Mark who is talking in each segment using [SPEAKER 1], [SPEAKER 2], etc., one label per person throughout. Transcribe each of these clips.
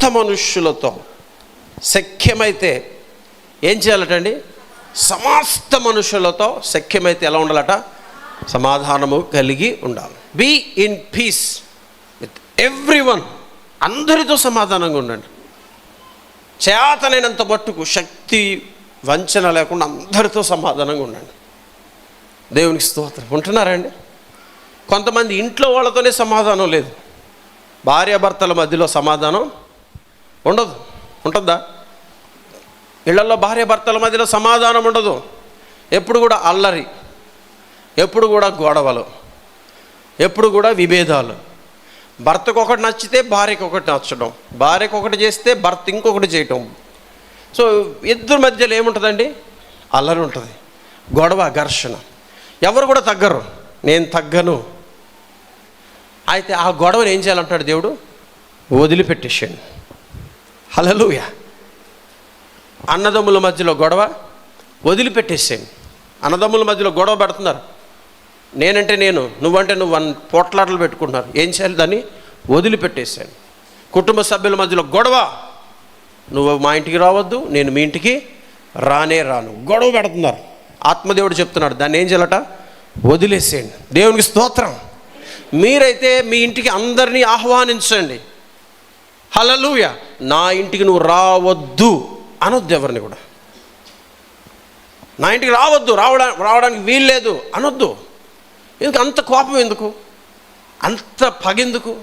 [SPEAKER 1] సమస్త మనుష్యులతో శక్యమైతే ఏం చేయాలటండి? సమస్త మనుషులతో శక్యమైతే ఎలా ఉండాలట? సమాధానము కలిగి ఉండాలి. Be in peace with everyone. అందరితో సమాధానంగా ఉండండి. చేతనైనంత మట్టుకు శక్తి వంచన లేకుండా అందరితో సమాధానంగా ఉండండి. దేవునికి స్తోత్రం. ఉంటున్నారండి? కొంతమంది ఇంట్లో వాళ్ళతోనే సమాధానం లేదు. భార్యాభర్తల మధ్యలో సమాధానం ఉండదు. ఉంటుందా? ఇళ్లలో భార్యాభర్తల మధ్యలో సమాధానం ఉండదు. ఎప్పుడు కూడా అల్లరి, ఎప్పుడు కూడా గొడవలు, ఎప్పుడు కూడా విభేదాలు. భర్తకు ఒకటి నచ్చితే భార్యకు ఒకటి నచ్చడం, భార్యకు ఒకటి చేస్తే భర్త ఇంకొకటి చేయటం. సో ఇద్దరి మధ్యలో ఏముంటుందండి? అల్లరి ఉంటుంది, గొడవ, ఘర్షణ. ఎవరు కూడా తగ్గరు. నేను తగ్గను. అయితే ఆ గొడవను ఏం చేయాలంటాడు దేవుడు? వదిలిపెట్టేసాను. హల్లెలూయా. అన్నదమ్ముల మధ్యలో గొడవ వదిలిపెట్టేసాను. అన్నదమ్ముల మధ్యలో గొడవ పెడుతున్నారు. నేనంటే నేను, నువ్వంటే నువ్వు పోట్లాటలు పెట్టుకుంటున్నారు. ఏం చేయాలి? దాన్ని వదిలిపెట్టేశాను. కుటుంబ సభ్యుల మధ్యలో గొడవ, నువ్వు మా ఇంటికి రావద్దు, నేను మీ ఇంటికి రాను. గొడవ పెడుతున్నారు. ఆత్మదేవుడు చెప్తున్నాడు దాన్ని ఏం చేయాలట? వదిలేసేయండి. దేవునికి స్తోత్రం. మీరైతే మీ ఇంటికి అందరినీ ఆహ్వానించండి. హల్లెలూయా. నా ఇంటికి నువ్వు రావద్దు అనొద్దు. ఎవరిని కూడా నా ఇంటికి రావద్దు, రావడానికి వీల్లేదు అనొద్దు. ఎందుకు అంత కోపం? ఎందుకు అంత పగెందుకు?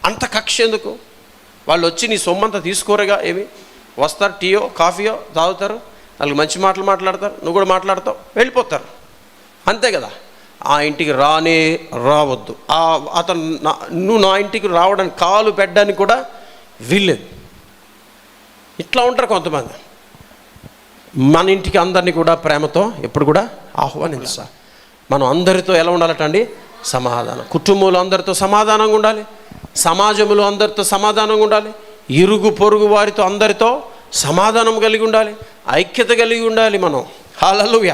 [SPEAKER 1] అంత కక్ష ఎందుకు? వాళ్ళు వచ్చి నీ సొమ్మంతా తీసుకోరుగా. ఏమి వస్తారు, టీయో కాఫీయో తాగుతారు, వాళ్ళకి మంచి మాటలు మాట్లాడతారు, నువ్వు కూడా మాట్లాడతావు, వెళ్ళిపోతారు. అంతే కదా. ఆ ఇంటికి రావద్దు. అతను నువ్వు నా ఇంటికి రావడానికి కాలు పెట్టడానికి కూడా వీల్లేదు. ఇట్లా ఉంటారు కొంతమంది. మన ఇంటికి అందరినీ కూడా ప్రేమతో ఎప్పుడు కూడా ఆహ్వానించాలి. మనం అందరితో ఎలా ఉండాలటండి? సమాధానం. కుటుంబంలో అందరితో సమాధానంగా ఉండాలి, సమాజంలో అందరితో సమాధానంగా ఉండాలి, ఇరుగు పొరుగు వారితో అందరితో సమాధానం కలిగి ఉండాలి, ఐక్యత కలిగి ఉండాలి మనం. హల్లెలూయా.